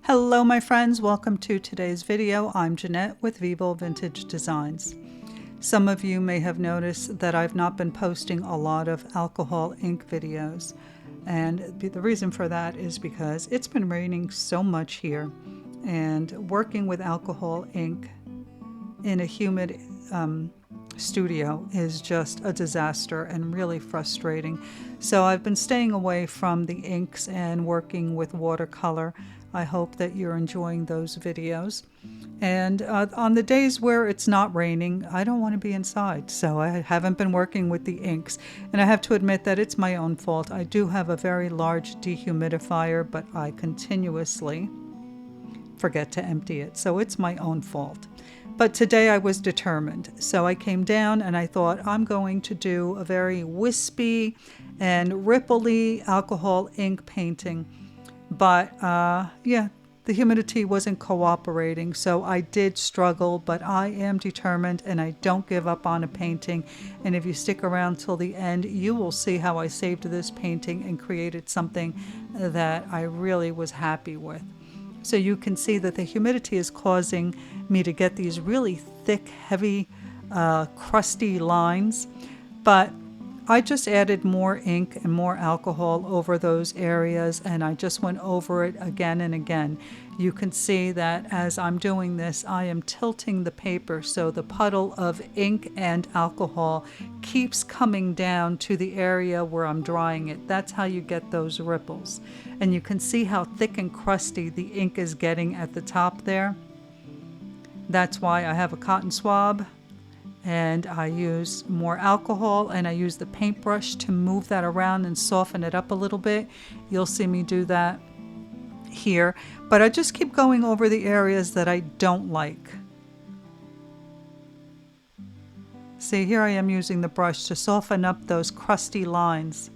Hello my friends, welcome to today's video. I'm Jeanette with Vivo Vintage Designs. Some of you may have noticed that I've not been posting a lot of alcohol ink videos, and the reason for that is because it's been raining so much here, and working with alcohol ink in a humid studio is just a disaster and really frustrating. So I've been staying away from the inks and working with watercolor. I hope that you're enjoying those videos. And on the days where it's not raining, I don't want to be inside, so I haven't been working with the inks. And I have to admit that it's my own fault. I do have a very large dehumidifier, but I continuously forget to empty it, so it's my own fault. But today I was determined, so I came down and I thought I'm going to do a very wispy and ripply alcohol ink painting. But yeah, the humidity wasn't cooperating, so I did struggle, but I am determined and I don't give up on a painting. And if you stick around till the end, you will see how I saved this painting and created something that I really was happy with. So you can see that the humidity is causing me to get these really thick, heavy, crusty lines. But I just added more ink and more alcohol over those areas, and I just went over it again and again. You can see that as I'm doing this, I am tilting the paper so the puddle of ink and alcohol keeps coming down to the area where I'm drying it. That's how you get those ripples. And you can see how thick and crusty the ink is getting at the top there. That's why I have a cotton swab. And I use more alcohol, and I use the paintbrush to move that around and soften it up a little bit. You'll see me do that here, but I just keep going over the areas that I don't like. See, here I am using the brush to soften up those crusty lines.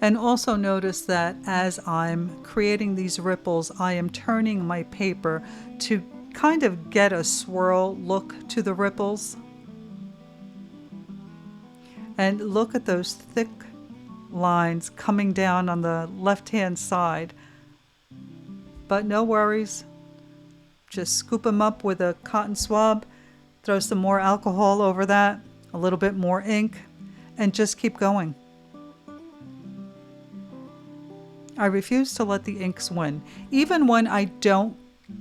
And also notice that as I'm creating these ripples, I am turning my paper to kind of get a swirl look to the ripples. And look at those thick lines coming down on the left-hand side. But no worries. Just scoop them up with a cotton swab, throw some more alcohol over that, a little bit more ink, and just keep going. I refuse to let the inks win. Even when I don't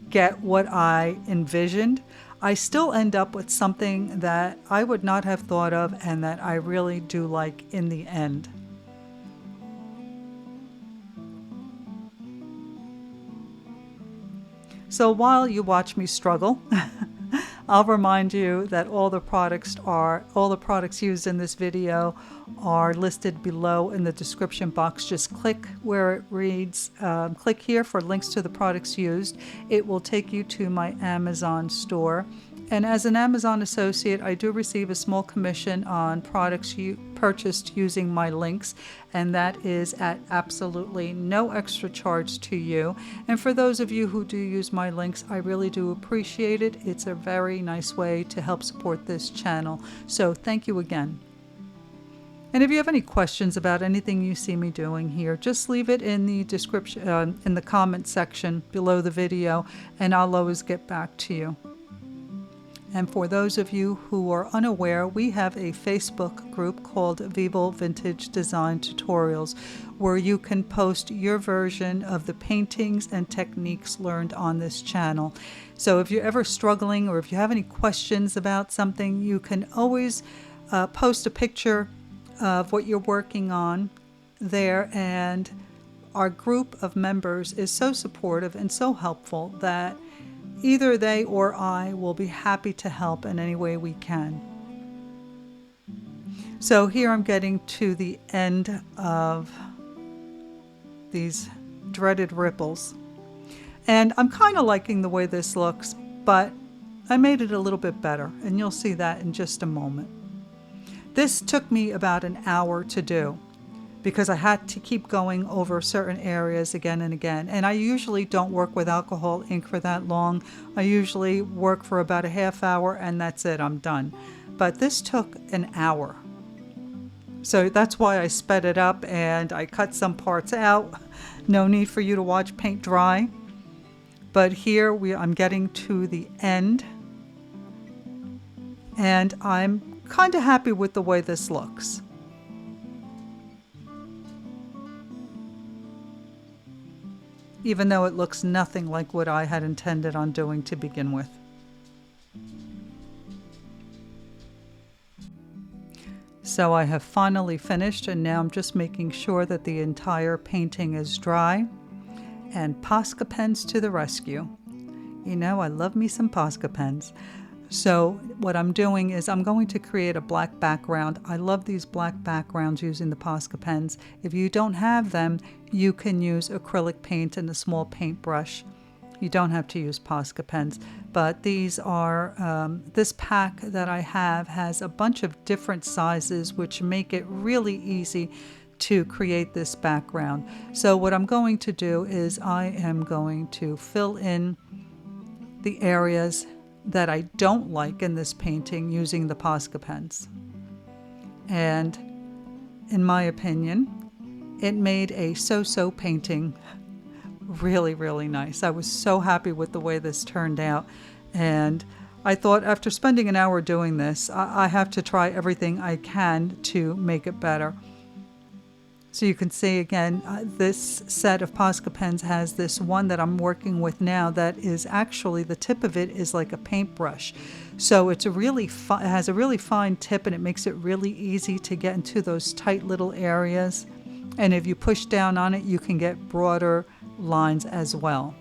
get what I envisioned, I still end up with something that I would not have thought of and that I really do like in the end. So while you watch me struggle, I'll remind you that all the products used in this video are listed below in the description box. Just click where it reads, click here for links to the products used. It will take you to my Amazon store. And as an Amazon associate, I do receive a small commission on products you purchased using my links, and that is at absolutely no extra charge to you. And for those of you who do use my links, I really do appreciate it. It's a very nice way to help support this channel. So thank you again. And if you have any questions about anything you see me doing here, just leave it in the description, in the comment section below the video, and I'll always get back to you. And for those of you who are unaware, we have a Facebook group called Vivo Vintage Design Tutorials, where you can post your version of the paintings and techniques learned on this channel. So if you're ever struggling or if you have any questions about something, you can always post a picture of what you're working on there. And our group of members is so supportive and so helpful that either they or I will be happy to help in any way we can. So here I'm getting to the end of these dreaded ripples. And I'm kind of liking the way this looks, but I made it a little bit better, and you'll see that in just a moment. This took me about an hour to do, because I had to keep going over certain areas again and again. And I usually don't work with alcohol ink for that long. I usually work for about a half hour and that's it, I'm done. But this took an hour. So that's why I sped it up and I cut some parts out. No need for you to watch paint dry. But here I'm getting to the end, and I'm kind of happy with the way this looks. Even though it looks nothing like what I had intended on doing to begin with. So I have finally finished, and now I'm just making sure that the entire painting is dry. And Posca pens to the rescue. You know, I love me some Posca pens. So what I'm doing is I'm going to create a black background. I love these black backgrounds using the Posca pens. If you don't have them, you can use acrylic paint and a small paintbrush. You don't have to use Posca pens, but these are, this pack that I have has a bunch of different sizes, which make it really easy to create this background. So what I'm going to do is I am going to fill in the areas that I don't like in this painting using the Posca pens. And in my opinion, it made a so-so painting really, really nice. I was so happy with the way this turned out. And I thought after spending an hour doing this, I have to try everything I can to make it better. So you can see again, this set of Posca pens has this one that I'm working with now that is actually, the tip of it is like a paintbrush. So it's a really it has a really fine tip, and it makes it really easy to get into those tight little areas. And if you push down on it, you can get broader lines as well.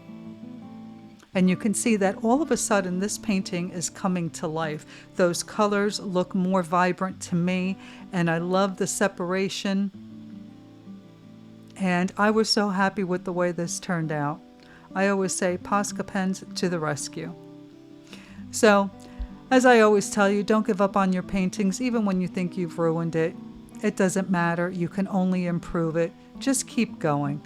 And you can see that all of a sudden this painting is coming to life. Those colors look more vibrant to me, and I love the separation. And I was so happy with the way this turned out. I always say Posca pens to the rescue. So, as I always tell you, don't give up on your paintings, even when you think you've ruined it. It doesn't matter. You can only improve it. Just keep going.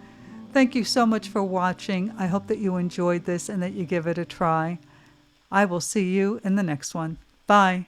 Thank you so much for watching. I hope that you enjoyed this and that you give it a try. I will see you in the next one. Bye.